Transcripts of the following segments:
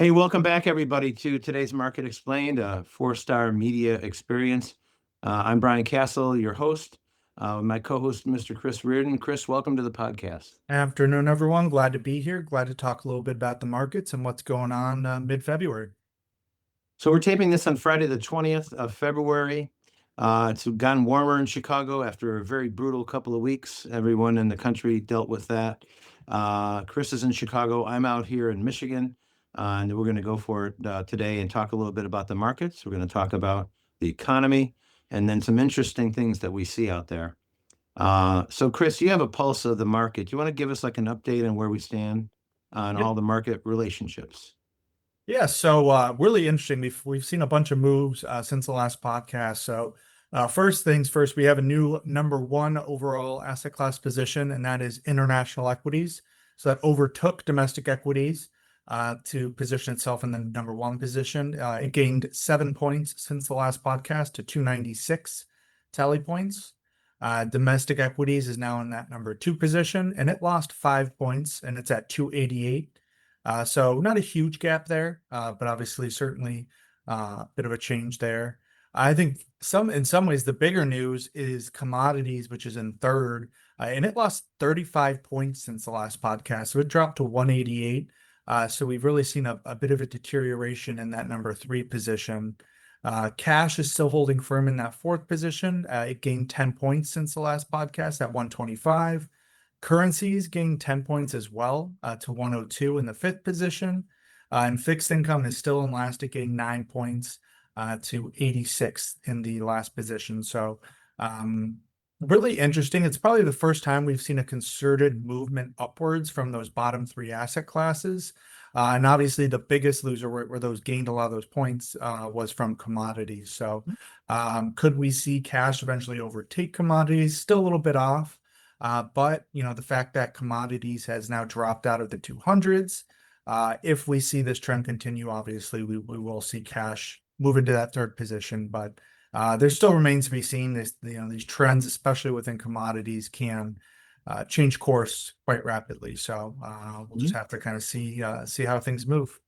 Hey, welcome back, everybody, to today's Market Explained, a four-star media experience. I'm Brian Kasal, your host. My co-host, Mr. Chris Reardon. Chris, welcome to the podcast. Afternoon, everyone. Glad to be here. Glad to talk a little bit about the markets and what's going on mid-February. So we're taping this on Friday, the 20th of February. It's gotten warmer in Chicago after a very brutal couple of weeks. Everyone in the country dealt with that. Chris is in Chicago. I'm out here in Michigan. And we're going to go for it today and talk a little bit about the markets. We're going to talk about the economy and then some interesting things that we see out there. So Chris, you have a pulse of the market. Do you want to give us like an update on where we stand on Yep. all the market relationships? Yeah, so really interesting. We've seen a bunch of moves since the last podcast. So first things first, we have a new number one overall asset class position, and that is international equities. So that overtook domestic equities to position itself in the number one position. It gained 7 points since the last podcast to 296 tally points. Domestic equities is now in that number two position, and it lost 5 points, and it's at 288. So not a huge gap there, but obviously certainly a bit of a change there. I think in some ways the bigger news is commodities, which is in third, and it lost 35 points since the last podcast, so it dropped to 188. So we've really seen a bit of a deterioration in that number three position. Cash is still holding firm in that fourth position. It gained 10 points since the last podcast at 125. Currencies gained 10 points as well to 102 in the fifth position. And fixed income is still in last. It gained 9 points to 86 in the last position. So really interesting. It's probably the first time we've seen a concerted movement upwards from those bottom three asset classes. And obviously the biggest loser where those gained a lot of those points was from commodities. So could we see cash eventually overtake commodities? Still a little bit off. But the fact that commodities has now dropped out of the 200s, if we see this trend continue, obviously we will see cash move into that third position. But there still remains to be seen. These trends, especially within commodities, can change course quite rapidly. So we'll just have to kind of see how things move.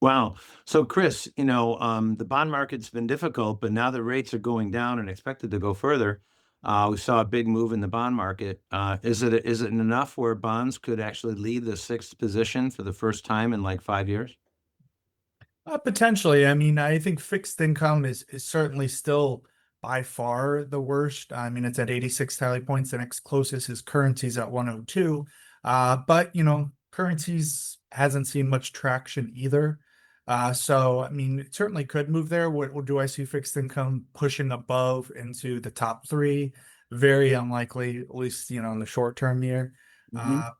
Wow. So Chris, the bond market's been difficult, but now the rates are going down and expected to go further. We saw a big move in the bond market. Is it enough where bonds could actually lead the sixth position for the first time in like 5 years? Potentially. I mean, I think fixed income is certainly still by far the worst. I mean, it's at 86 tally points. The next closest is currencies at 102. But currencies hasn't seen much traction either. So I mean, it certainly could move there. What do I see fixed income pushing above into the top three? Very unlikely, at least in the short term here.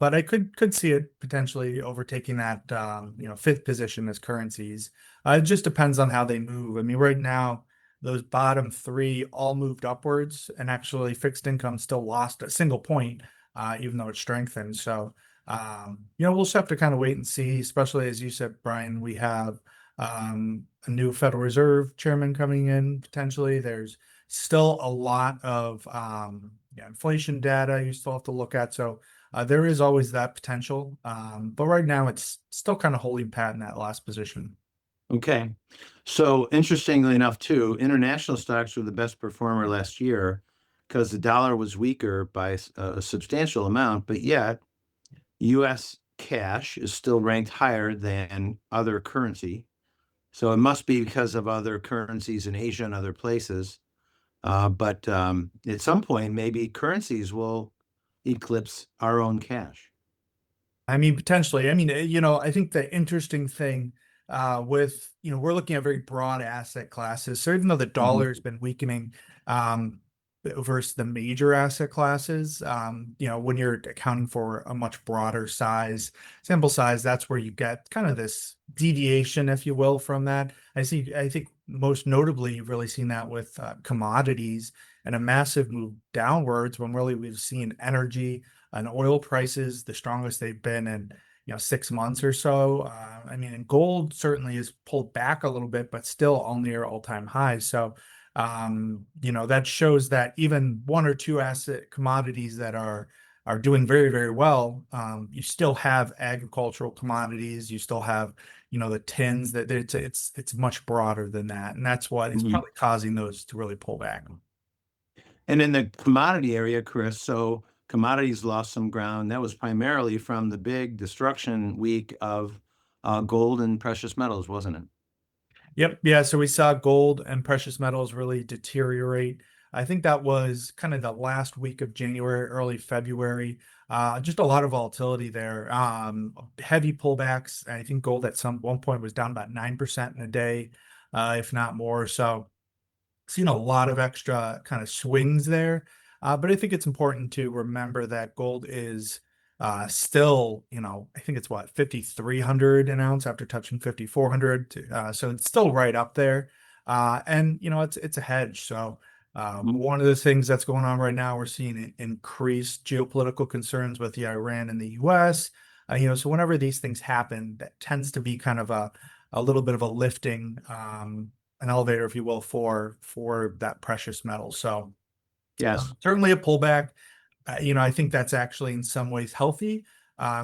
But I could see it potentially overtaking that fifth position as currencies. It just depends on how they move. I mean, right now those bottom three all moved upwards, and actually fixed income still lost a single point, even though it strengthened. So we'll just have to kind of wait and see. Especially as you said, Brian, we have a new Federal Reserve chairman coming in potentially. There's still a lot of inflation data you still have to look at. So there is always that potential. But right now it's still kind of holding pat in that last position. Okay. So interestingly enough, too, international stocks were the best performer last year because the dollar was weaker by a substantial amount, but yet US cash is still ranked higher than other currency. So it must be because of other currencies in Asia and other places. But at some point, maybe currencies will eclipse our own cash. I mean, potentially. I mean, I think the interesting thing with, we're looking at very broad asset classes. So even though the dollar has been weakening versus the major asset classes, when you're accounting for a much broader sample size, that's where you get kind of this deviation, if you will, from that. I think most notably, you've really seen that with commodities and a massive move downwards when really we've seen energy and oil prices the strongest they've been in 6 months or so. I mean, and gold certainly has pulled back a little bit, but still all near all-time highs. So that shows that even one or two asset commodities that are doing very, very well, you still have agricultural commodities, you still have the tins, that it's much broader than that. And that's what is Mhm. probably causing those to really pull back. And in the commodity area, Chris, so commodities lost some ground. That was primarily from the big destruction week of gold and precious metals, wasn't it? Yep. Yeah. So we saw gold and precious metals really deteriorate. I think that was kind of the last week of January, early February. Just a lot of volatility there. Heavy pullbacks. I think gold at some one point was down about 9% in a day, if not more. So seen a lot of extra kind of swings there. But I think it's important to remember that gold is still, I think it's what, 5,300 an ounce after touching 5,400. So it's still right up there. And it's a hedge. So Mhm. one of the things that's going on right now, we're seeing increased geopolitical concerns with the Iran and the US. So whenever these things happen, that tends to be kind of a little bit of a lifting, an elevator, if you will, for that precious metal. So Yes. certainly a pullback. I think that's actually in some ways healthy.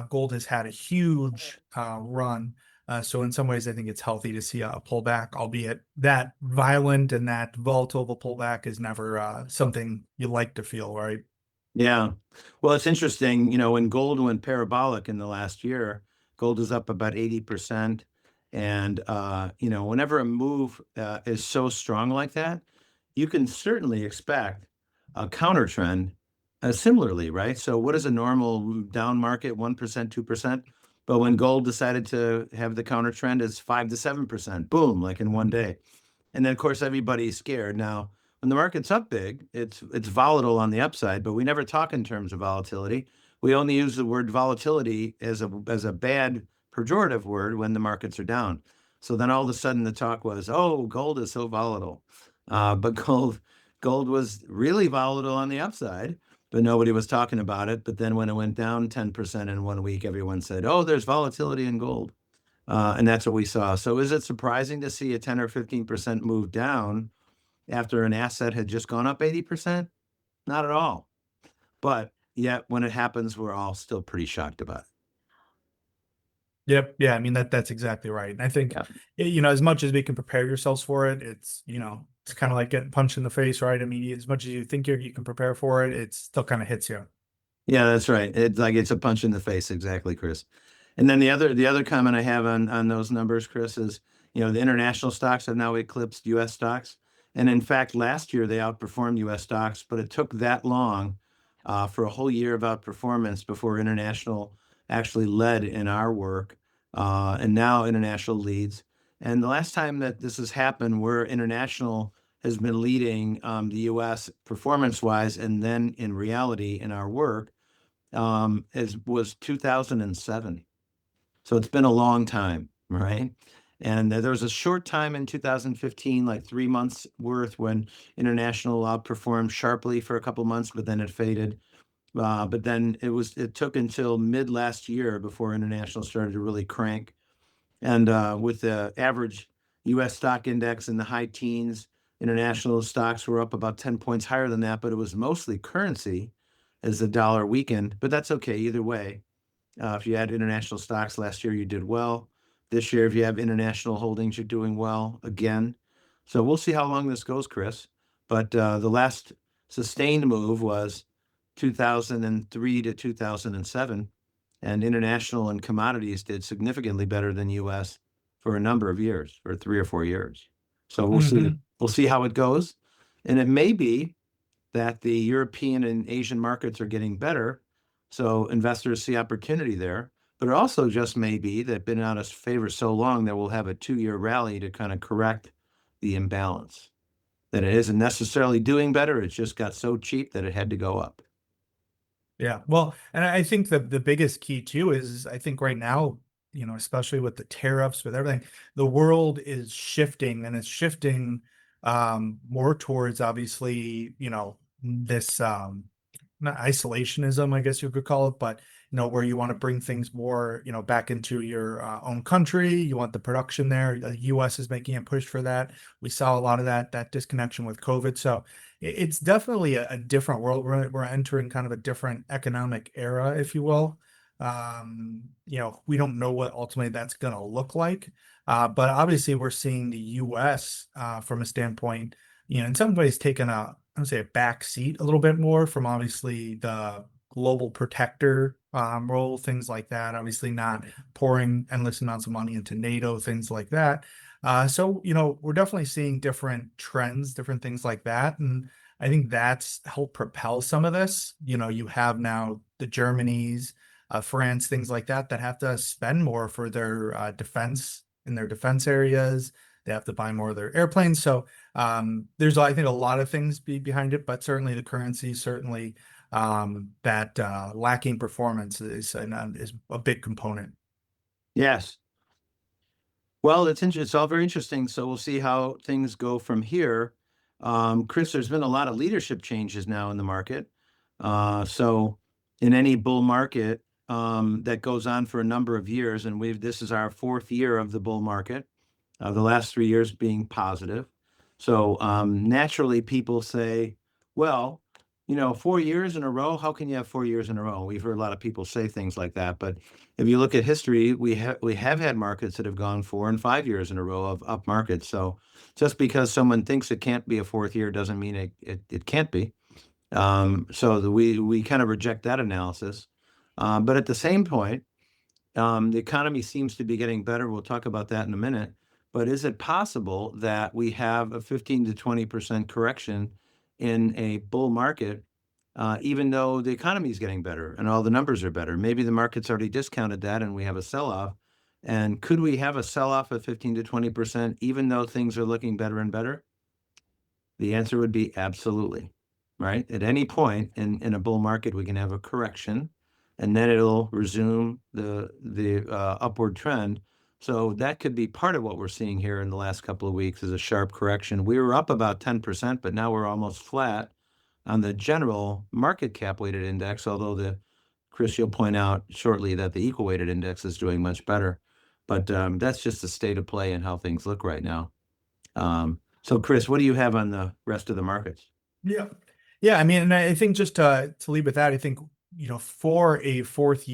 Gold has had a huge run. So in some ways, I think it's healthy to see a pullback, albeit that violent and that volatile of a pullback is never something you like to feel, right? Yeah. Well, it's interesting, when gold went parabolic in the last year, gold is up about 80%. And, whenever a move is so strong like that, you can certainly expect a counter trend similarly, right? So, what is a normal down market? 1%, 2%. But when gold decided to have the counter trend, it's 5 to 7%, boom, like in one day. And then, of course, everybody's scared. Now, when the market's up big, it's volatile on the upside, but we never talk in terms of volatility. We only use the word volatility as a bad pejorative word when the markets are down. So then all of a sudden the talk was, oh, gold is so volatile. But gold was really volatile on the upside, but nobody was talking about it. But then when it went down 10% in one week, everyone said, oh, there's volatility in gold. And that's what we saw. So is it surprising to see a 10 or 15% move down after an asset had just gone up 80%? Not at all. But yet when it happens, we're all still pretty shocked about Yep. Yeah. I mean, that's exactly right. And I think, it. as much as we can prepare yourselves for it, it's kind of like getting punched in the face, right? I mean, as much as you think you can prepare for it, it still kind of hits you. Yeah, that's right. It's a punch in the face, exactly, Chris. And then the other comment I have on those numbers, Chris, is the international stocks have now eclipsed U.S. stocks, and in fact, last year they outperformed U.S. stocks, but it took that long for a whole year of outperformance before international actually led in our work, and now international leads. And the last time that this has happened, where international has been leading the U.S. performance-wise, and then in reality in our work was 2007. So it's been a long time, right? And there was a short time in 2015, like 3 months worth, when international outperformed sharply for a couple months, but then it faded. But then it took until mid last year before international started to really crank. And with the average US stock index in the high teens, international stocks were up about 10 points higher than that, but it was mostly currency as the dollar weakened. But that's okay either way. If you had international stocks last year, you did well. This year, if you have international holdings, you're doing well again. So we'll see how long this goes, Chris. But the last sustained move was 2003 to 2007, and international and commodities did significantly better than U.S. for a number of years, for 3 or 4 years. So we'll see. Hmm. We'll see how it goes, and it may be that the European and Asian markets are getting better, so investors see opportunity there. But it also just may be that been out of favor so long that we'll have a 2 year rally to kind of correct the imbalance. That it isn't necessarily doing better; it just got so cheap that it had to go up. Yeah. Well, and I think the biggest key too is I think right now, especially with the tariffs, with everything, the world is shifting, and it's shifting more towards obviously, this not isolationism, I guess you could call it, but where you want to bring things more, back into your own country. You want the production there. The U.S. is making a push for that. We saw a lot of that disconnection with COVID. So it's definitely a different world. We're entering kind of a different economic era, if you will. We don't know what ultimately that's going to look like. But obviously we're seeing the US from a standpoint, in some ways taking I would say a back seat a little bit more from obviously the global protector role, things like that. Obviously not pouring endless amounts of money into NATO, things like that. So, we're definitely seeing different trends, different things like that. And I think that's helped propel some of this. You have now the Germanys, France, things like that, that have to spend more for their defense in their defense areas. They have to buy more of their airplanes. So there's, I think, a lot of things behind it, but certainly the currency, certainly that lacking performance is a big component. Yes. Well, it's all very interesting. So we'll see how things go from here. Chris, there's been a lot of leadership changes now in the market. So in any bull market that goes on for a number of years, and this is our fourth year of the bull market, the last 3 years being positive. So naturally, people say, well, 4 years in a row, how can you have 4 years in a row? We've heard a lot of people say things like that. But if you look at history, we have had markets that have gone 4 and 5 years in a row of up markets. So just because someone thinks it can't be a fourth year doesn't mean it can't be. We kind of reject that analysis. But at the same point, the economy seems to be getting better. We'll talk about that in a minute. But is it possible that we have a 15 to 20% correction in a bull market, even though the economy is getting better and all the numbers are better? Maybe the market's already discounted that and we have a sell-off. And could we have a sell-off of 15 to 20%, even though things are looking better and better? The answer would be absolutely, right? At any point in a bull market, we can have a correction, and then it'll resume the upward trend. So that could be part of what we're seeing here in the last couple of weeks is a sharp correction. We were up about 10%, but now we're almost flat on the general market cap weighted index, although Chris, you'll point out shortly that the equal weighted index is doing much better. But that's just the state of play and how things look right now. So Chris, what do you have on the rest of the markets? Yeah. Yeah. I mean, and I think just to lead with that, I think, for a fourth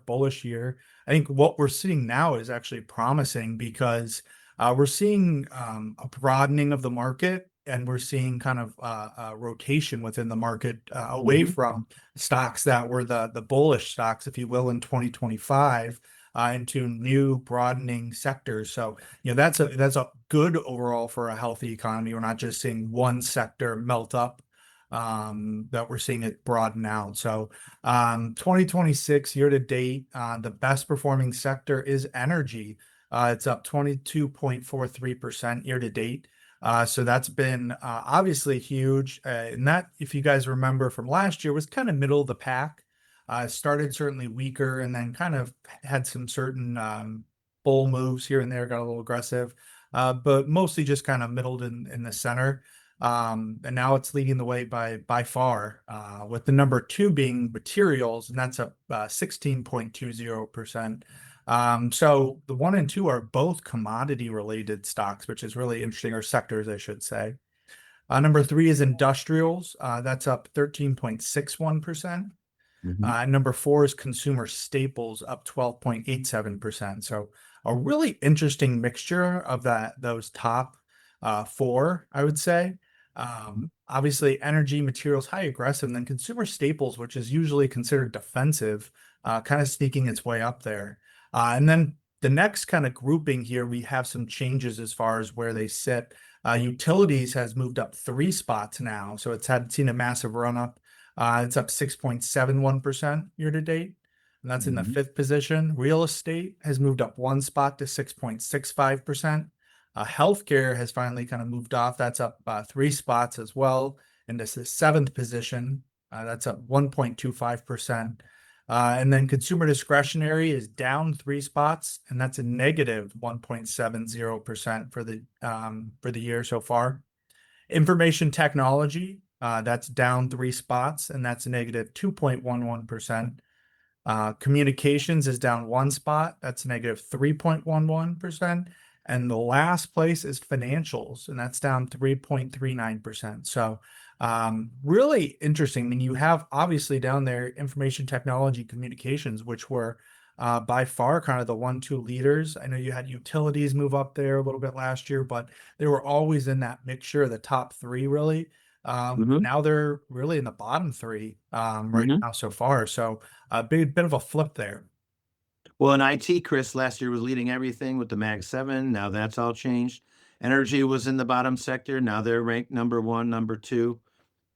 bullish year, I think what we're seeing now is actually promising because we're seeing a broadening of the market and we're seeing kind of a rotation within the market away from stocks that were the bullish stocks, if you will, in 2025 into new broadening sectors. So, that's a good overall for a healthy economy. We're not just seeing one sector melt up, that we're seeing it broaden out. So 2026 year to date, the best performing sector is energy. It's up 22.43% year to date. So that's been obviously huge. And that, if you guys remember from last year, was kind of middle of the pack. Started certainly weaker and then kind of had some certain bull moves here and there, got a little aggressive, but mostly just kind of middled in the center. And now it's leading the way by far, with the number two being materials, and that's up 16.20%. So the one and two are both commodity related stocks, which is really interesting, or sectors, I should say. Number three is industrials. That's up 13.61%. Number four is consumer staples, up 12.87%. So a really interesting mixture of those top four, I would say. Obviously, energy, materials, high aggressive, and then consumer staples, which is usually considered defensive, kind of sneaking its way up there. And then the next kind of grouping here, we have some changes as far as where they sit. Utilities has moved up 3 spots now, so it's seen a massive run up. It's up 6.71% year to date, and that's in the 5th position. Real estate has moved up 1 spot to 6.65%. Healthcare has finally kind of moved off. That's up 3 spots as well, and this is the 7th position. That's up 1.25%. And then consumer discretionary is down 3 spots, and that's a negative 1.70% for the year so far. Information technology, that's down 3 spots, and that's a negative 2.11%. Communications is down 1 spot, that's negative 3.11%. And the last place is financials, and that's down 3.39%. So really interesting. I mean, you have obviously down there information technology communications, which were by far kind of the 1-2 leaders. I know you had utilities move up there a little bit last year, but they were always in that mixture of the top three, really. Hmm. Now they're really in the bottom three right Hmm. now so far. So a bit of a flip there. Well, in IT, Chris last year was leading everything with the Mag 7. Now that's all changed. Energy was in the bottom sector. Now they're ranked number one, number two.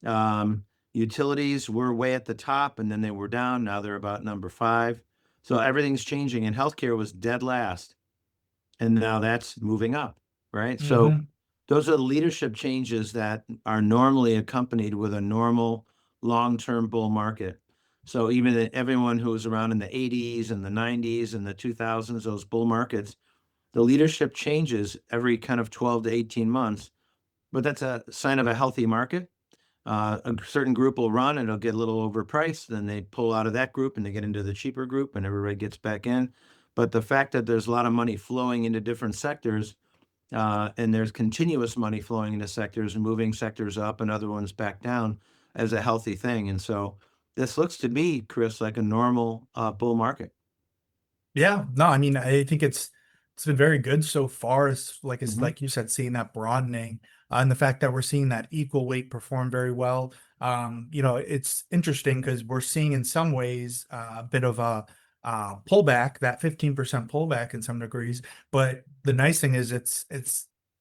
Um, Utilities were way at the top and then they were down. Now they're about number five. So everything's changing. And healthcare was dead last. And now that's moving up, right? So Hmm. those are the leadership changes that are normally accompanied with a normal long-term bull market. So even everyone who was around in the 80s and the 90s and the 2000s, those bull markets, the leadership changes every kind of 12 to 18 months, but that's a sign of a healthy market. A certain group will run and it'll get a little overpriced. Then they pull out of that group and they get into the cheaper group and everybody gets back in. But the fact that there's a lot of money flowing into different sectors and there's continuous money flowing into sectors and moving sectors up and other ones back down as a healthy thing. And so this looks to me, Chris, like a normal bull market. Yeah, no, I mean, I think it's been very good so far. It's Hmm. like you said, seeing that broadening and the fact that we're seeing that equal weight perform very well. It's interesting because we're seeing in some ways a bit of a pullback, that 15% pullback in some degrees. But the nice thing is it's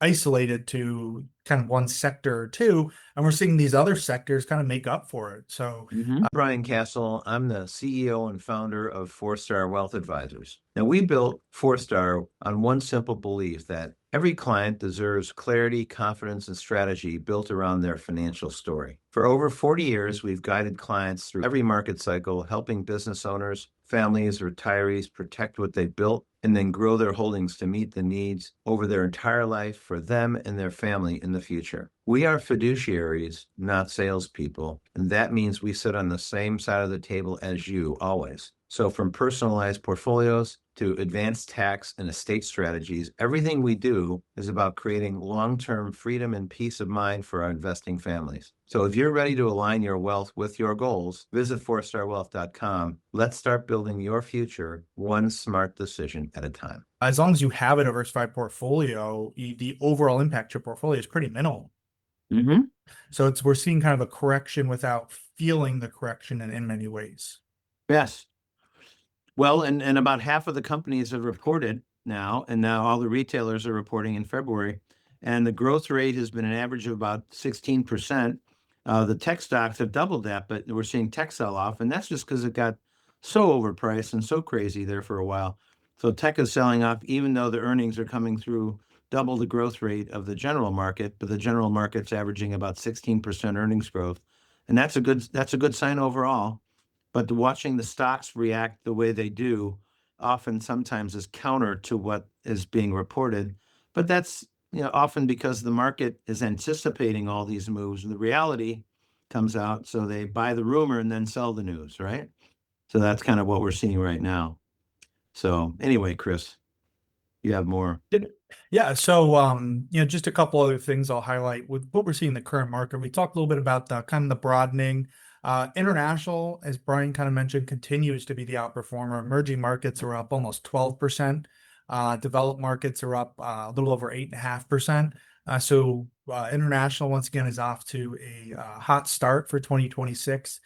isolated to kind of one sector or two, and we're seeing these other sectors kind of make up for it. So Brian Castle. I'm the CEO and founder of FourStar Wealth Advisors. Now, we built FourStar on one simple belief that every client deserves clarity, confidence, and strategy built around their financial story. For over 40 years, we've guided clients through every market cycle, helping business owners, families, retirees protect what they built and then grow their holdings to meet the needs over their entire life for them and their family in the future. We are fiduciaries, not salespeople, and that means we sit on the same side of the table as you always. So, from personalized portfolios to advanced tax and estate strategies, everything we do is about creating long-term freedom and peace of mind for our investing families. So if you're ready to align your wealth with your goals, visit fourstarwealth.com. Let's start building your future one smart decision at a time. as long as you have a diversified portfolio, the overall impact to your portfolio is pretty minimal. Mm-hmm. So we're seeing kind of a correction without feeling the correction in many ways. Yes. Well, and about half of the companies have reported now, and now all the retailers are reporting in February, and the growth rate has been an average of about 16%. The tech stocks have doubled that, but we're seeing tech sell off, and that's just because it got so overpriced and so crazy there for a while. So tech is selling off, even though the earnings are coming through double the growth rate of the general market, but the general market's averaging about 16% earnings growth, and that's a good sign overall. But watching the stocks react the way they do often sometimes is counter to what is being reported. But that's often because the market is anticipating all these moves and the reality comes out. So they buy the rumor and then sell the news, right? So that's kind of what we're seeing right now. So anyway, Chris, you have more. Yeah, so just a couple other things I'll highlight with what we're seeing in the current market. We talked a little bit about the kind of the broadening. International, as Brian kind of mentioned, continues to be the outperformer. Emerging markets are up almost 12%. Developed markets are up a little over 8.5%. International once again is off to a hot start for 2026.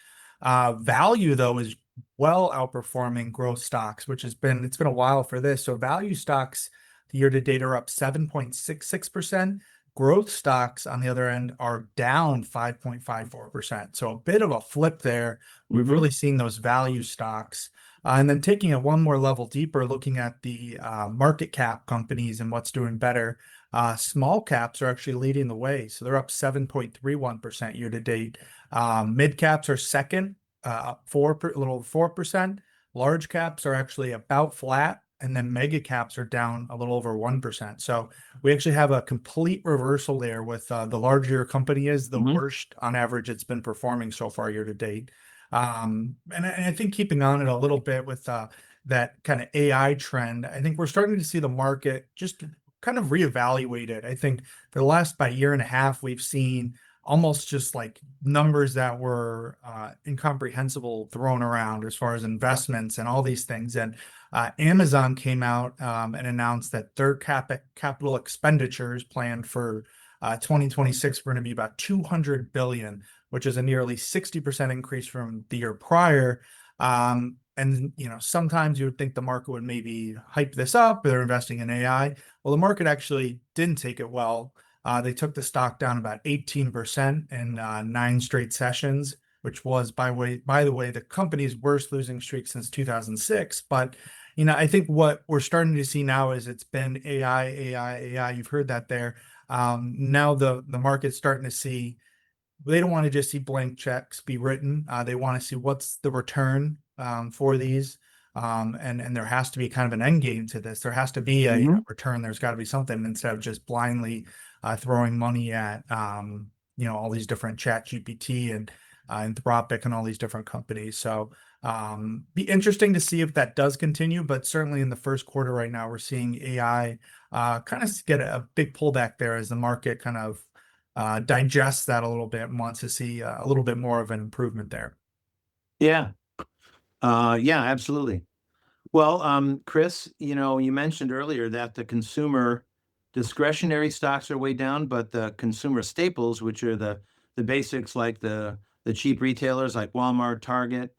Value though is well outperforming growth stocks, which it's been a while for this. So value stocks the year to date are up 7.66%. Growth stocks, on the other end, are down 5.54%. So a bit of a flip there. We've Mm-hmm. really seen those value stocks. And then taking it one more level deeper, looking at the market cap companies and what's doing better. Small caps are actually leading the way. So they're up 7.31% year to date. Mid caps are second, up a little over 4%. Large caps are actually about flat, and then mega caps are down a little over 1%. So we actually have a complete reversal there with the larger your company is, the Mm-hmm. worst on average it's been performing so far year to date. And I think keeping on it a little bit with that kind of AI trend, I think we're starting to see the market just kind of reevaluated. I think for the last about year and a half, we've seen almost just like numbers that were incomprehensible thrown around as far as investments and all these things. And Amazon came out and announced that their capital expenditures planned for 2026 were going to be about 200 billion, which is a nearly 60% increase from the year prior. And sometimes you would think the market would maybe hype this up. They're investing in AI. Well, the market actually didn't take it well. They took the stock down about 18% in 9 straight sessions, which was, by the way, the company's worst losing streak since 2006. But I think what we're starting to see now is it's been AI, AI, AI. You've heard that there. Now the market's starting to see, they don't want to just see blank checks be written. They want to see what's the return for these. And there has to be kind of an end game to this. There has to be a return. There's got to be something instead of just blindly throwing money at all these different Chat GPT and Anthropic and all these different companies. So be interesting to see if that does continue. But certainly in the first quarter right now, we're seeing AI kind of get a big pullback there as the market kind of digests that a little bit and wants to see a little bit more of an improvement there. Yeah. Yeah, absolutely. Well, Chris, you mentioned earlier that the consumer discretionary stocks are way down, but the consumer staples, which are the basics like the cheap retailers like Walmart, Target,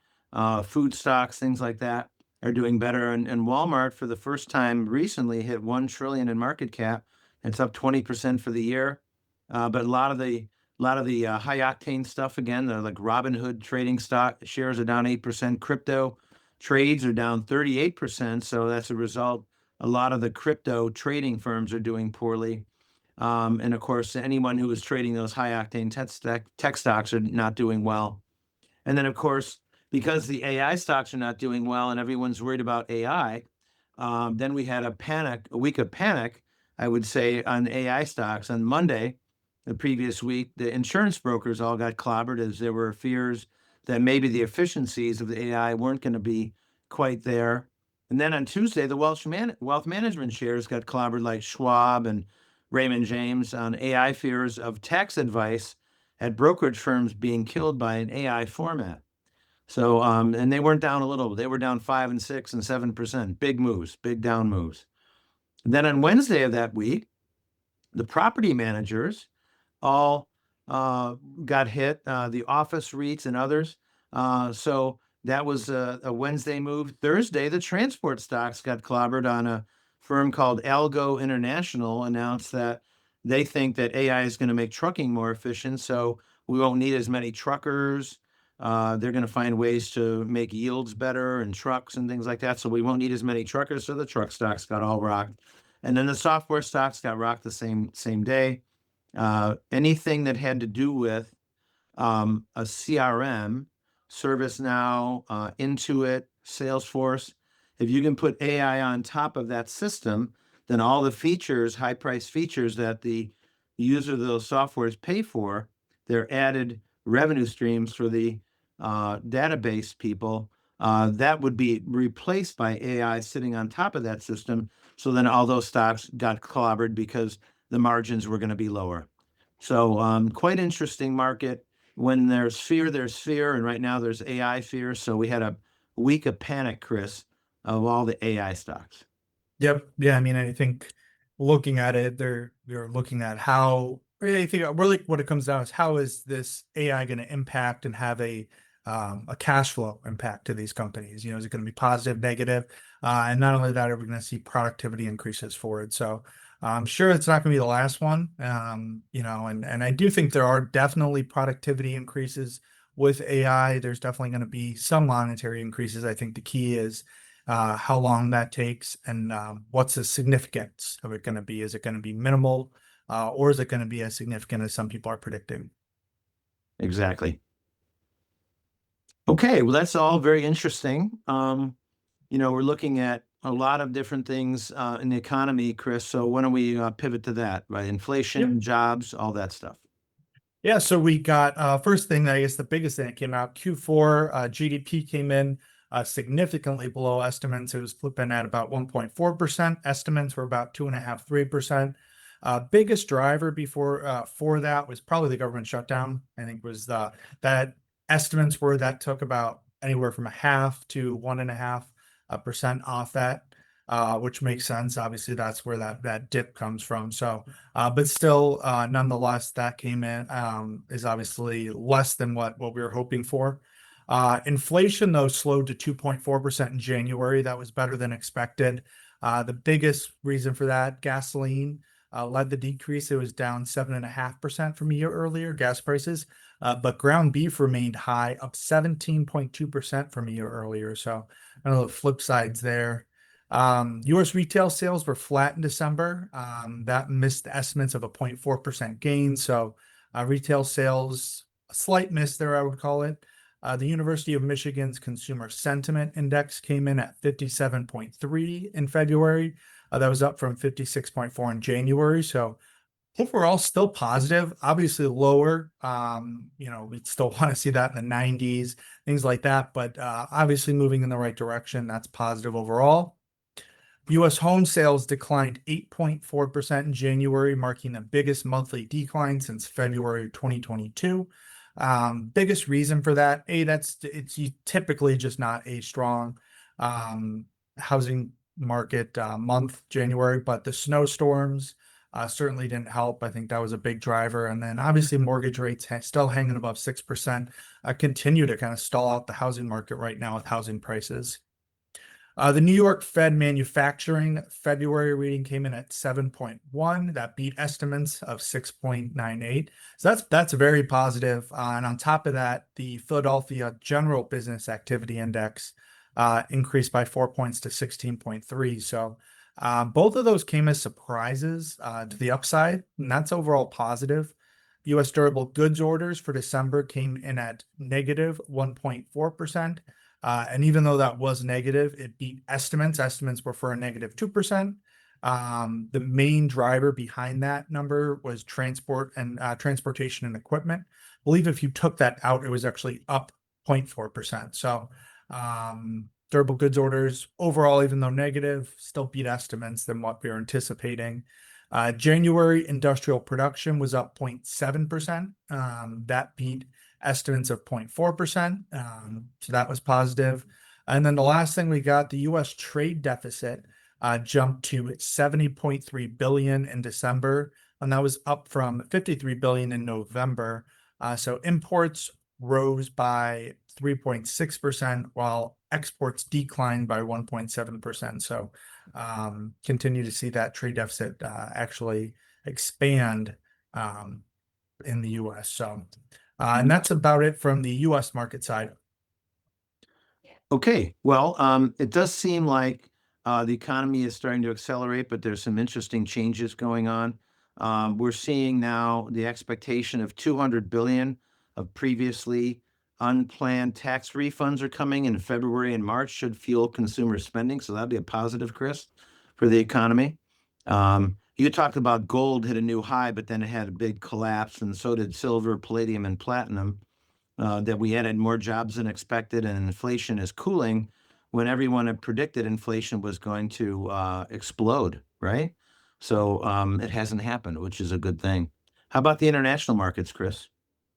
food stocks, things like that, are doing better. And Walmart, for the first time recently, hit 1 trillion in market cap. It's up 20% for the year. But a lot of the high octane stuff, again, the like Robinhood trading stock shares are down 8%. Crypto trades are down 38%. So that's a result. A lot of the crypto trading firms are doing poorly. And of course, anyone who is trading those high octane tech stocks are not doing well. And then, of course, because the AI stocks are not doing well and everyone's worried about AI, then we had a week of panic, I would say, on AI stocks. On Monday, the previous week, the insurance brokers all got clobbered as there were fears that maybe the efficiencies of the AI weren't going to be quite there. And then on Tuesday, the wealth management shares got clobbered, like Schwab and Raymond James, on AI fears of tax advice at brokerage firms being killed by an AI format. So, and they weren't down a little, they were down 5 and 6 and 7%, big moves, big down moves. And then on Wednesday of that week, the property managers all got hit, the office REITs and others. So that was a Wednesday move. Thursday, the transport stocks got clobbered on a firm called Algo International announced that they think that AI is going to make trucking more efficient. So we won't need as many truckers. They're going to find ways to make yields better and trucks and things like that. So we won't need as many truckers. So the truck stocks got all rocked. And then the software stocks got rocked the same day. Anything that had to do with a CRM, ServiceNow, Intuit, Salesforce, if you can put AI on top of that system, then all the features, high price features that the user of those softwares pay for, they're added revenue streams for the database people. That would be replaced by AI sitting on top of that system. So then all those stocks got clobbered because the margins were going to be lower. So quite interesting market. When there's fear, and right now there's AI fear. So we had a week of panic, Chris, of all the AI stocks. Yep. Yeah. I mean, I think looking at it, they're looking at how, I think really what it comes down is how is this AI going to impact and have a cash flow impact to these companies? Is it going to be positive, negative? And not only that, are we going to see productivity increases for it? So I'm sure it's not going to be the last one. And I do think there are definitely productivity increases with AI. There's definitely going to be some monetary increases. I think the key is how long that takes and what's the significance of it going to be? Is it going to be minimal or is it going to be as significant as some people are predicting? Exactly. Okay, well, that's all very interesting. We're looking at a lot of different things in the economy, Chris. So why don't we pivot to that, right? Inflation, jobs, all that stuff. Yeah, so we got first thing, I guess the biggest thing that came out, Q4 GDP came in significantly below estimates. It was flipping at about 1.4%. Estimates were about 2.5%, 3%. Biggest driver for that was probably the government shutdown. I think was that estimates were that took about anywhere from a half to 1.5% off that, which makes sense. Obviously, that's where that dip comes from. So, but still, nonetheless, that came in is obviously less than what we were hoping for. Inflation, though, slowed to 2.4% in January. That was better than expected. The biggest reason for that, gasoline led the decrease. It was down 7.5% from a year earlier, gas prices. But ground beef remained high, up 17.2% from a year earlier. So I don't know the flip sides there. U.S. retail sales were flat in December. That missed estimates of a 0.4% gain. So retail sales, a slight miss there, I would call it. The University of Michigan's Consumer Sentiment Index came in at 57.3 in February. That was up from 56.4 in January. So overall, still positive, obviously lower. We still want to see that in the 90s, things like that, but obviously moving in the right direction. That's positive overall. U.S. home sales declined 8.4% in January, marking the biggest monthly decline since February 2022. Biggest reason for that, it's typically just not a strong housing market month, January, but the snowstorms certainly didn't help. I think that was a big driver. And then obviously mortgage rates still hanging above 6%, continue to kind of stall out the housing market right now with housing prices. The New York Fed manufacturing February reading came in at 7.1. That beat estimates of 6.98. So that's very positive. And on top of that, the Philadelphia General Business Activity Index increased by 4 points to 16.3. So both of those came as surprises to the upside, and that's overall positive. U.S. durable goods orders for December came in at negative 1.4%. And even though that was negative, it beat estimates. Estimates were for a negative 2%. The main driver behind that number was transportation and equipment. I believe if you took that out, it was actually up 0.4%. So durable goods orders overall, even though negative, still beat estimates than what we were anticipating. January industrial production was up 0.7%. That beat estimates of 0.4%. So that was positive. And then the last thing we got, the U.S. trade deficit jumped to $70.3 billion in December, and that was up from $53 billion in November. So imports rose by 3.6%, while exports declined by 1.7%. So continue to see that trade deficit actually expand in the U.S. So, and that's about it from the U.S. market side. Okay, well, it does seem like the economy is starting to accelerate, but there's some interesting changes going on. We're seeing now the expectation of 200 billion of previously unplanned tax refunds are coming in February and March, should fuel consumer spending. So that'd be a positive, Chris, for the economy. You talked about gold hit a new high, but then it had a big collapse, and so did silver, palladium, and platinum. That we added more jobs than expected, and inflation is cooling when everyone had predicted inflation was going to explode, right? So it hasn't happened, which is a good thing. How about the international markets, Chris?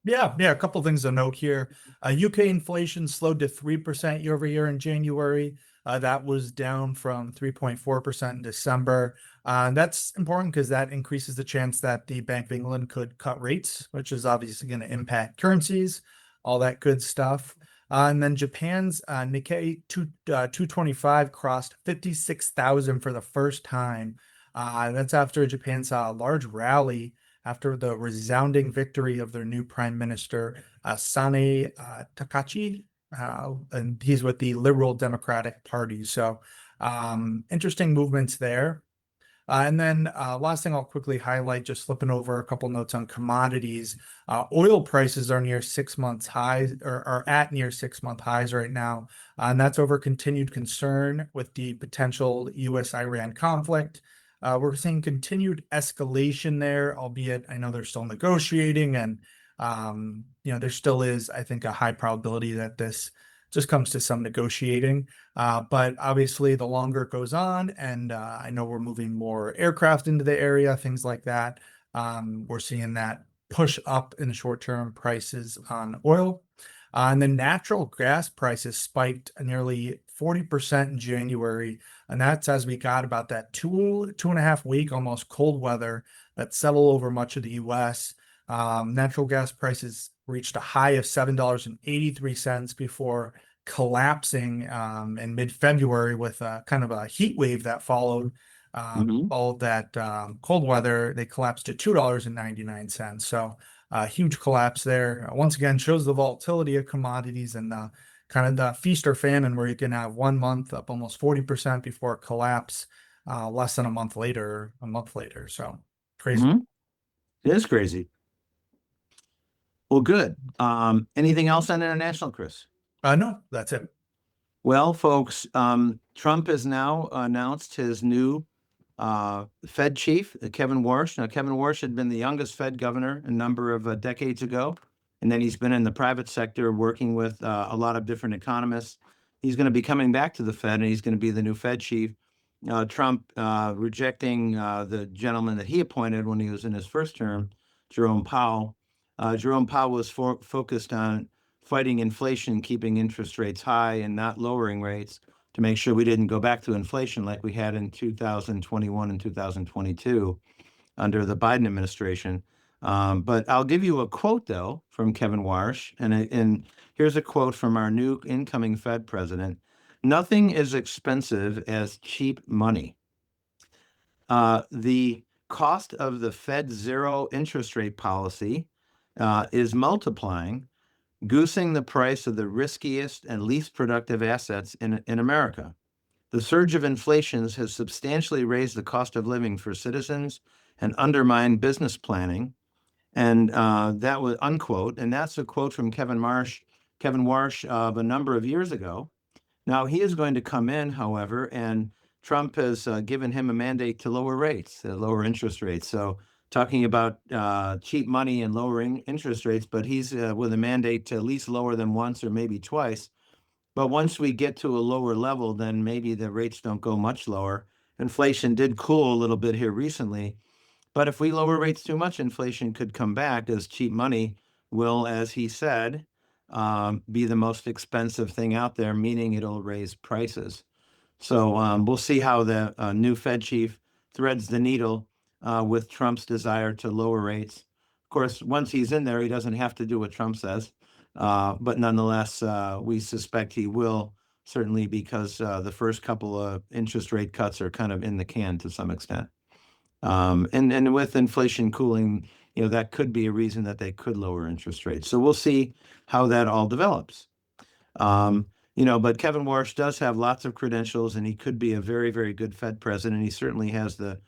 Yeah, a couple of things to note here. UK inflation slowed to 3% year over year in January. That was down from 3.4% in December. That's important because that increases the chance that the Bank of England could cut rates, which is obviously going to impact currencies, all that good stuff. And then Japan's Nikkei 225 crossed 56,000 for the first time. That's after Japan saw a large rally after the resounding victory of their new prime minister, Sane Takachi, and he's with the Liberal Democratic Party. So interesting movements there. And then last thing I'll quickly highlight, just flipping over a couple notes on commodities. Oil prices are near 6 months highs, or are at near 6-month highs right now. And that's over continued concern with the potential U.S.-Iran conflict. We're seeing continued escalation there, albeit I know they're still negotiating, and there still is, I think, a high probability that this just comes to some negotiating. But obviously, the longer it goes on, and I know we're moving more aircraft into the area, things like that. We're seeing that push up in the short-term prices on oil. And then natural gas prices spiked nearly 40% in January. And that's as we got about that 2.5 week almost cold weather that settled over much of the US. Natural gas prices reached a high of $7.83 before collapsing in mid-February with a kind of a heat wave that followed. Followed that cold weather. They collapsed to $2.99. So huge collapse there. Once again, shows the volatility of commodities and kind of the feast or famine, where you can have 1 month up almost 40% before it collapse less than a month later. So crazy. Mhm. It is crazy. Well, good. Anything else on international, Chris? No, that's it. Well, folks, Trump has now announced his new Fed chief, Kevin Warsh. Now, Kevin Warsh had been the youngest Fed governor a number of decades ago, and then he's been in the private sector working with a lot of different economists. He's going to be coming back to the Fed, and he's going to be the new Fed chief. Trump rejecting the gentleman that he appointed when he was in his first term, Jerome Powell. Jerome Powell was focused on fighting inflation, keeping interest rates high, and not lowering rates to make sure we didn't go back to inflation like we had in 2021 and 2022 under the Biden administration. But I'll give you a quote, though, from Kevin Warsh. And here's a quote from our new incoming Fed president. Nothing is expensive as cheap money. The cost of the Fed zero interest rate policy is multiplying, goosing the price of the riskiest and least productive assets in America. The surge of inflation has substantially raised the cost of living for citizens and undermined business planning. And that was unquote. And that's a quote from Kevin Warsh of a number of years ago. Now he is going to come in, however, and Trump has given him a mandate to lower rates, lower interest rates. So talking about cheap money and lowering interest rates, but he's with a mandate to at least lower them once or maybe twice. But once we get to a lower level, then maybe the rates don't go much lower. Inflation did cool a little bit here recently, but if we lower rates too much, inflation could come back as cheap money will, as he said, be the most expensive thing out there, meaning it'll raise prices. So we'll see how the new Fed chief threads the needle with Trump's desire to lower rates. Of course, once he's in there, he doesn't have to do what Trump says. But nonetheless, we suspect he will, certainly because the first couple of interest rate cuts are kind of in the can to some extent. And with inflation cooling, that could be a reason that they could lower interest rates. So we'll see how that all develops. But Kevin Warsh does have lots of credentials, and he could be a very, very good Fed president. He certainly has the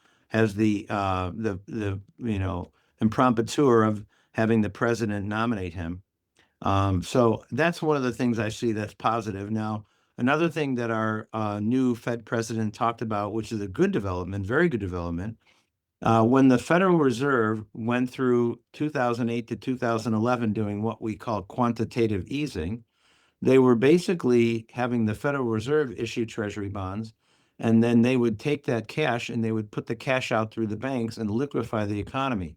imprimatur of having the president nominate him. So that's one of the things I see that's positive. Now, another thing that our new Fed president talked about, which is a good development, very good development, when the Federal Reserve went through 2008 to 2011 doing what we call quantitative easing, they were basically having the Federal Reserve issue treasury bonds, and then they would take that cash and they would put the cash out through the banks and liquefy the economy.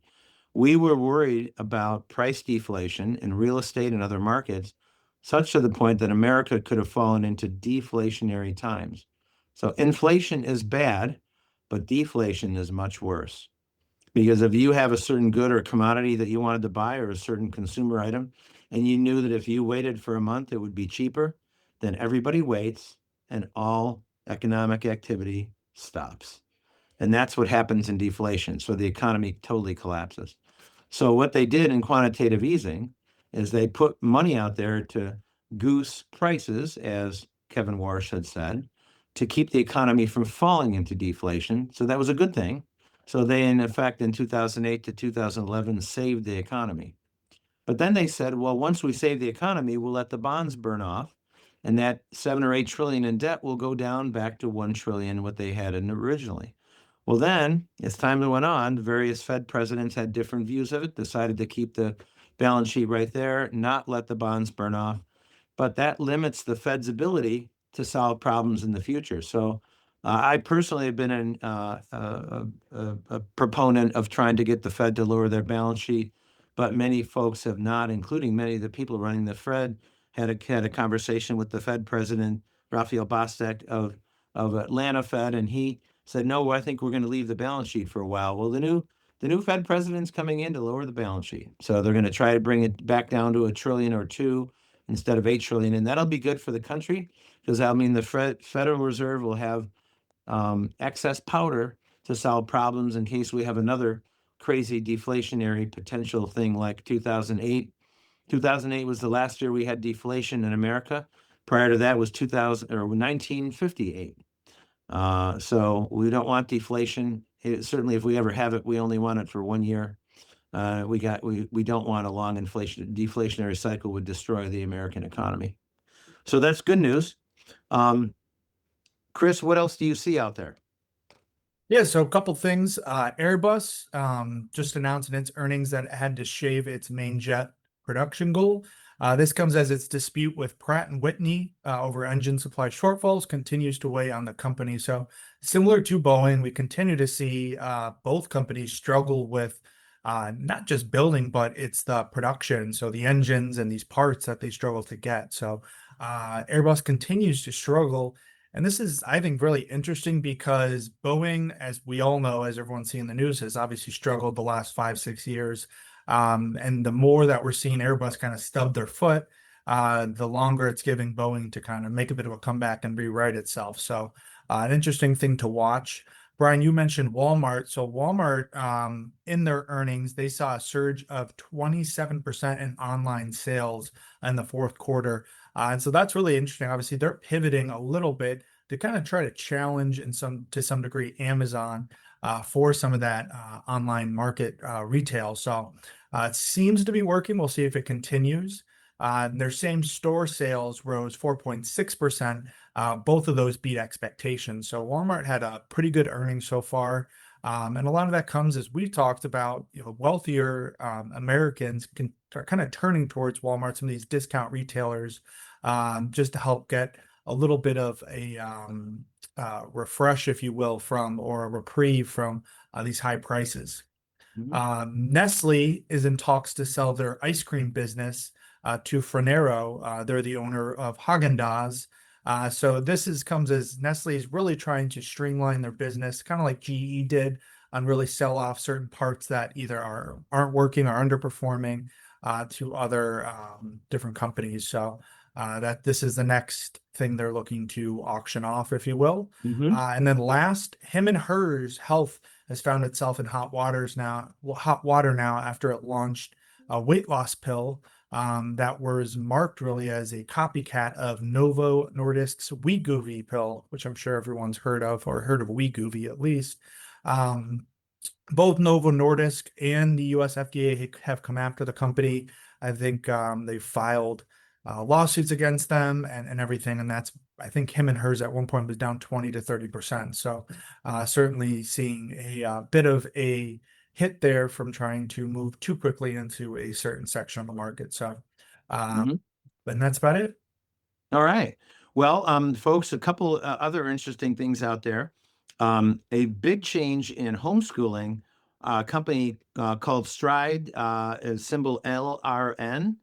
We were worried about price deflation in real estate and other markets, such to the point that America could have fallen into deflationary times. So inflation is bad, but deflation is much worse. Because if you have a certain good or commodity that you wanted to buy or a certain consumer item, and you knew that if you waited for a month, it would be cheaper, then everybody waits and all economic activity stops. And that's what happens in deflation. So the economy totally collapses. So what they did in quantitative easing is they put money out there to goose prices, as Kevin Warsh had said, to keep the economy from falling into deflation. So that was a good thing. So they, in effect, in 2008 to 2011, saved the economy. But then they said, well, once we save the economy, we'll let the bonds burn off, and that 7 or 8 trillion in debt will go down back to 1 trillion, what they had in originally. Well, then, as time went on, various Fed presidents had different views of it, decided to keep the balance sheet right there, not let the bonds burn off. but that limits the Fed's ability to solve problems in the future. So I personally have been a proponent of trying to get the Fed to lower their balance sheet, but many folks have not, including many of the people running the Fed. Had a conversation with the Fed president, Raphael Bostic of Atlanta Fed, and he said, "No, I think we're going to leave the balance sheet for a while." Well, the new Fed president's coming in to lower the balance sheet, so they're going to try to bring it back down to $1 trillion or two instead of $8 trillion, and that'll be good for the country because that'll mean the Federal Reserve will have excess powder to solve problems in case we have another crazy deflationary potential thing like 2008. 2008 was the last year we had deflation in America. Prior to that was 2000 or 1958. So we don't want deflation. Certainly, if we ever have it, we only want it for 1 year. We don't want a long deflationary cycle would destroy the American economy. So that's good news. Chris, what else do you see out there? Yeah, so a couple things. Airbus just announced in its earnings that it had to shave its main jet production goal. This comes as its dispute with Pratt and Whitney over engine supply shortfalls continues to weigh on the company. So similar to Boeing, we continue to see both companies struggle with not just building, but it's the production. So the engines and these parts that they struggle to get. So Airbus continues to struggle. And this is, I think, really interesting because Boeing, as we all know, as everyone's seeing the news, has obviously struggled the last 5, 6 years. And the more that we're seeing Airbus kind of stub their foot, the longer it's giving Boeing to kind of make a bit of a comeback and rewrite itself. So an interesting thing to watch. Brian, you mentioned Walmart. So Walmart, in their earnings, they saw a surge of 27% in online sales in the fourth quarter. And so that's really interesting. Obviously, they're pivoting a little bit to kind of try to challenge to some degree Amazon for some of that online market retail. So it seems to be working. We'll see if it continues. Their same store sales rose 4.6%. Both of those beat expectations. So Walmart had a pretty good earnings so far. And a lot of that comes, as we've talked about, wealthier Americans are kind of turning towards Walmart, some of these discount retailers, just to help get a little bit of a refresh, if you will, or a reprieve from these high prices. Nestle is in talks to sell their ice cream business to Fronero. They're the owner of Haagen-Dazs. So comes as Nestle is really trying to streamline their business, kind of like GE did, and really sell off certain parts that either aren't working or underperforming to other different companies. So that this is the next thing they're looking to auction off, if you will. And then last, Him and Hers Health has found itself in hot water now after it launched a weight loss pill that was marked really as a copycat of Novo Nordisk's Wegovy pill, which I'm sure everyone's heard of or heard of Wegovy at least. Both Novo Nordisk and the US FDA have come after the company. I think they filed lawsuits against them and everything. And that's, I think Him and Hers at one point was down 20 to 30%. So certainly seeing a bit of a hit there from trying to move too quickly into a certain section of the market. So, and that's about it. All right. Well, folks, a couple other interesting things out there. A big change in homeschooling. A company called Stride, is symbol LRN,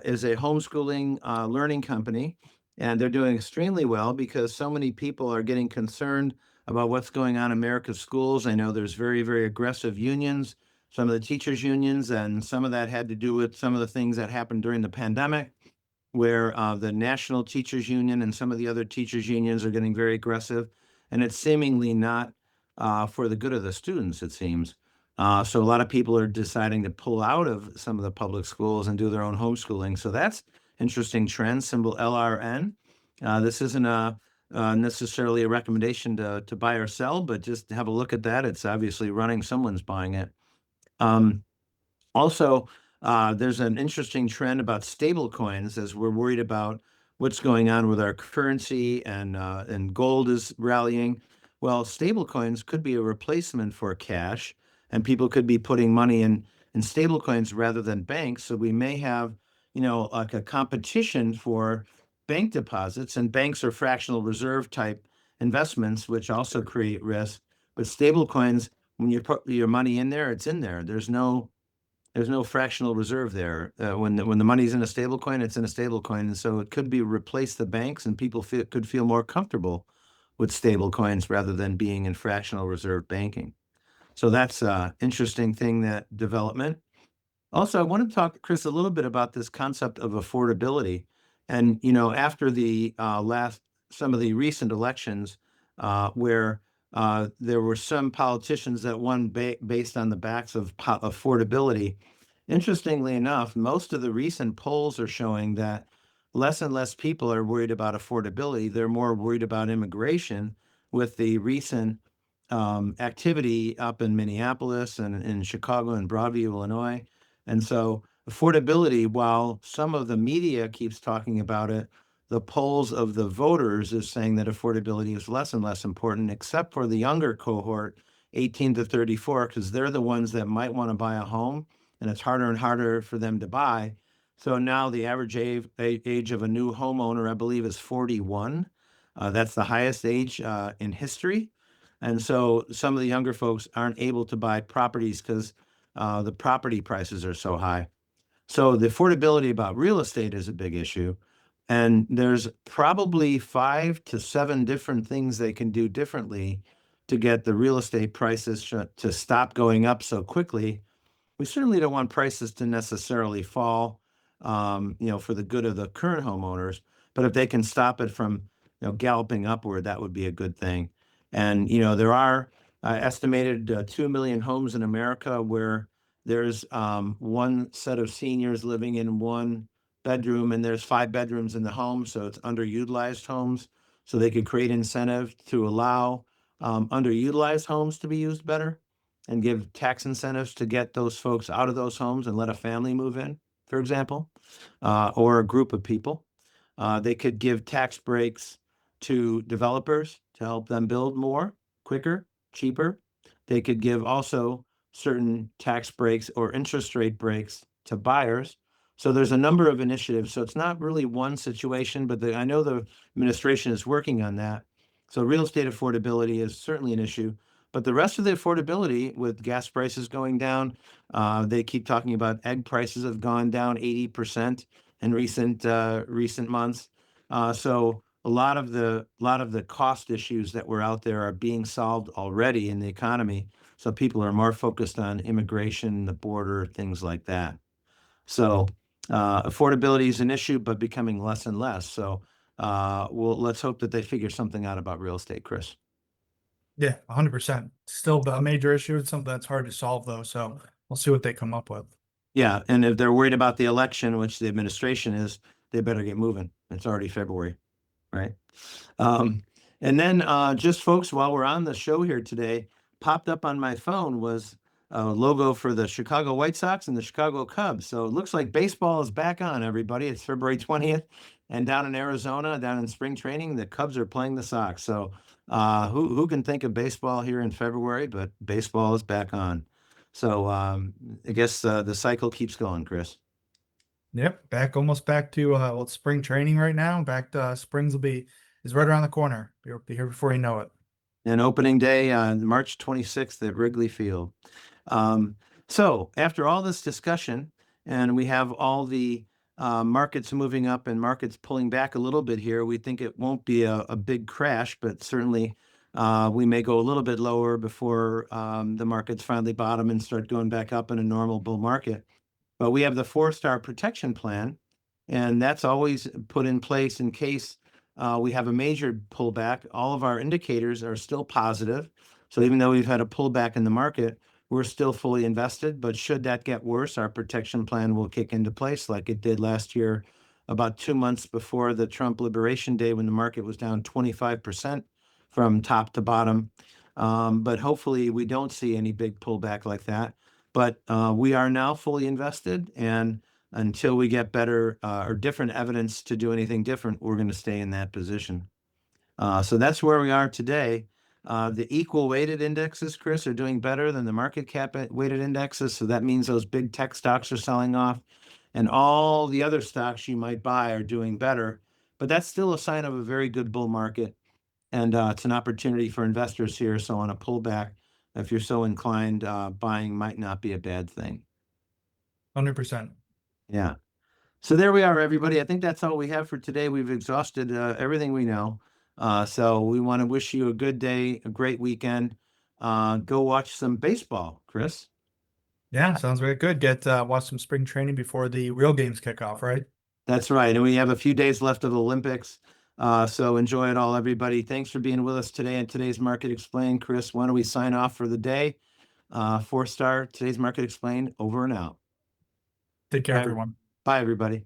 is a homeschooling learning company, and they're doing extremely well because so many people are getting concerned about what's going on in America's schools. I know there's very, very aggressive unions, some of the teachers' unions, and some of that had to do with some of the things that happened during the pandemic, where the National Teachers Union and some of the other teachers' unions are getting very aggressive, and it's seemingly not for the good of the students, it seems. So a lot of people are deciding to pull out of some of the public schools and do their own homeschooling. So that's interesting trend, symbol LRN. This isn't necessarily a recommendation to buy or sell, but just have a look at that. It's obviously running, someone's buying it. Also, there's an interesting trend about stable coins as we're worried about what's going on with our currency and gold is rallying. Well, stable coins could be a replacement for cash, and people could be putting money in stable coins rather than banks. So we may have like a competition for bank deposits, and banks are fractional reserve type investments, which also create risk. But stable coins, when you put your money in there, it's in there. There's no fractional reserve there. When the money's in a stable coin, it's in a stable coin, and so it could be replace the banks, and people could feel more comfortable with stable coins rather than being in fractional reserve banking. So that's an interesting thing, that development. Also, I want to talk, Chris, a little bit about this concept of affordability. And, after some of the recent elections, where there were some politicians that won based on the backs of affordability. Interestingly enough, most of the recent polls are showing that less and less people are worried about affordability. They're more worried about immigration, with the recent activity up in Minneapolis and in Chicago and Broadview, Illinois. And so affordability, while some of the media keeps talking about it, the polls of the voters is saying that affordability is less and less important, except for the younger cohort, 18 to 34, because they're the ones that might want to buy a home, and it's harder and harder for them to buy. So now the average age of a new homeowner, I believe, is 41. That's the highest age in history. And so some of the younger folks aren't able to buy properties because the property prices are so high. So the affordability about real estate is a big issue. And there's probably 5 to 7 different things they can do differently to get the real estate prices to stop going up so quickly. We certainly don't want prices to necessarily fall, for the good of the current homeowners. But if they can stop it from, galloping upward, that would be a good thing. And, there are estimated 2 million homes in America where there's one set of seniors living in one bedroom, and there's 5 bedrooms in the home. So it's underutilized homes. So they could create incentive to allow underutilized homes to be used better, and give tax incentives to get those folks out of those homes and let a family move in, for example, or a group of people. They could give tax breaks to developers to help them build more, quicker, cheaper. They could give also certain tax breaks or interest rate breaks to buyers. So there's a number of initiatives. So it's not really one situation, but I know the administration is working on that. So real estate affordability is certainly an issue. But the rest of the affordability, with gas prices going down, they keep talking about egg prices have gone down 80% in recent months. So a lot of the cost issues that were out there are being solved already in the economy. So people are more focused on immigration, the border, things like that. So affordability is an issue, but becoming less and less. So let's hope that they figure something out about real estate, Chris. Yeah, 100%. Still a major issue. It's something that's hard to solve, though. So we'll see what they come up with. Yeah, and if they're worried about the election, which the administration is, they better get moving. It's already February, right? Um, and then just folks, while we're on the show here today, popped up on my phone was a logo for the Chicago White Sox and the Chicago Cubs. So it looks like baseball is back on, everybody. It's February 20th, and down in Arizona, down in spring training, the Cubs are playing the Sox. So who can think of baseball here in February? But baseball is back on. So I guess the cycle keeps going, Chris. Yep, almost back to well, it's spring training right now. Back to springs is right around the corner. You'll be here before you know it. And opening day on March 26th at Wrigley Field. Um, so after all this discussion, and we have all the markets moving up and markets pulling back a little bit here, we think it won't be a big crash, but certainly we may go a little bit lower before the markets finally bottom and start going back up in a normal bull market. But we have the FourStar protection plan, and that's always put in place in case we have a major pullback. All of our indicators are still positive. So even though we've had a pullback in the market, we're still fully invested. But should that get worse, our protection plan will kick into place like it did last year, about 2 months before the Trump Liberation Day, when the market was down 25% from top to bottom. But hopefully we don't see any big pullback like that. But we are now fully invested, and until we get better or different evidence to do anything different, we're going to stay in that position. So that's where we are today. The equal weighted indexes, Chris, are doing better than the market cap weighted indexes. So that means those big tech stocks are selling off. and all the other stocks you might buy are doing better. But that's still a sign of a very good bull market. And it's an opportunity for investors here. So on a pullback, if you're so inclined, buying might not be a bad thing. 100%. Yeah. So there we are, everybody. I think that's all we have for today. We've exhausted everything we know. So we want to wish you a good day, a great weekend. Go watch some baseball, Chris. Yeah, sounds very good. Get watch some spring training before the real games kick off, right? That's right. And we have a few days left of the Olympics. So enjoy it all, everybody. Thanks for being with us today in today's Market Explained. Chris, why don't we sign off for the day? FourStar, today's Market Explained, over and out. Take care, Bye, everyone. bye everybody.